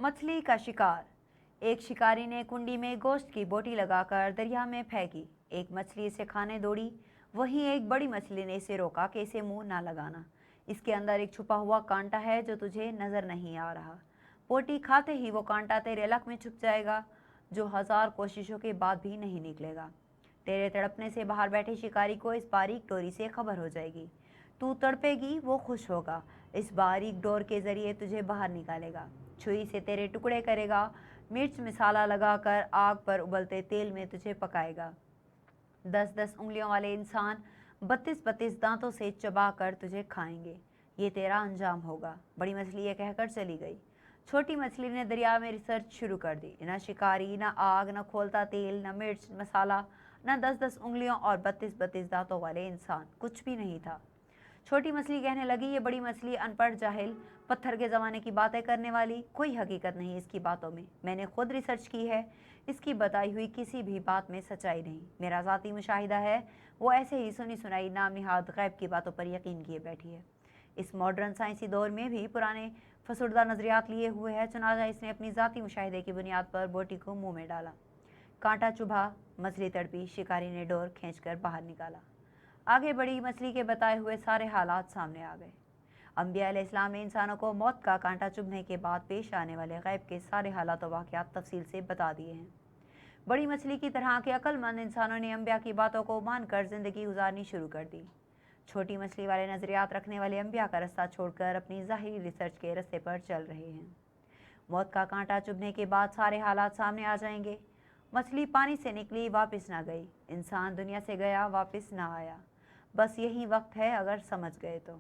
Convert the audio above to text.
मछली का शिकार। एक शिकारी ने कुंडी में गोश्त की बोटी लगाकर दरिया में फेंकी। एक मछली इसे खाने दौड़ी। वहीं एक बड़ी मछली ने इसे रोका कि इसे मुंह ना लगाना, इसके अंदर एक छुपा हुआ कांटा है जो तुझे नजर नहीं आ रहा। बोटी खाते ही वो कांटा तेरे लक में छुप जाएगा, जो 1000 कोशिशों के बाद भी नहीं निकलेगा। तेरे तड़पने से बाहर बैठे शिकारी को इस बारीक डोरी से खबर हो जाएगी। तू तड़पेगी, वो खुश होगा। इस बारीक डोर के जरिए तुझे बाहर निकालेगा, छुरी से तेरे टुकड़े करेगा, मिर्च मसाला लगाकर आग पर उबलते तेल में तुझे पकाएगा। 10-10 उंगलियों वाले इंसान 32-32 दांतों से चबा कर तुझे खाएंगे। ये तेरा अंजाम होगा। बड़ी मछली ये कहकर चली गई। छोटी मछली ने दरिया में रिसर्च शुरू कर दी। न शिकारी, न आग, न खोलता तेल, न मिर्च मसाला, न 10-10 उंगलियों और 32-32 दांतों वाले इंसान, कुछ भी नहीं था। छोटी मछली कहने लगी, ये बड़ी मछली अनपढ़, जाहिल, पत्थर के ज़माने की बातें करने वाली, कोई हकीकत नहीं इसकी बातों में। मैंने खुद रिसर्च की है, इसकी बताई हुई किसी भी बात में सच्चाई नहीं। मेरा ज़ाती मुशाहिदा है, वो ऐसे ही सुनी सुनाई नाम निहाद गैब की बातों पर यकीन किए बैठी है। इस मॉडर्न साइंसी दौर में भी पुराने फसुर्दा नज़रियात लिए हुए है। चुनाचा इसने अपनी ज़ाती मुशाहिदे की बुनियाद पर बोटी को मुँह में डाला। कांटा चुभा, मछली तड़पी, शिकारी ने डोर खींचकर बाहर निकाला। आगे बढ़ी मछली के बताए हुए सारे हालात सामने आ गए। अंबिया अलैहिस्सलाम ने इंसानों को मौत का कांटा चुभने के बाद पेश आने वाले गैब के सारे हालात और वाक़यात तफसील से बता दिए हैं। बड़ी मछली की तरह के अक्लमंद इंसानों ने अंबिया की बातों को मानकर ज़िंदगी गुजारनी शुरू कर दी। छोटी मछली वाले नज़रियात रखने वाले अंबिया का रास्ता छोड़कर अपनी ज़ाहिरी रिसर्च के रास्ते पर चल रहे हैं। मौत का कांटा चुभने के बाद सारे हालात सामने आ जाएंगे। मछली पानी से निकली, वापस ना गई। इंसान दुनिया से गया, वापस ना आया। बस यही वक्त है, अगर समझ गए तो।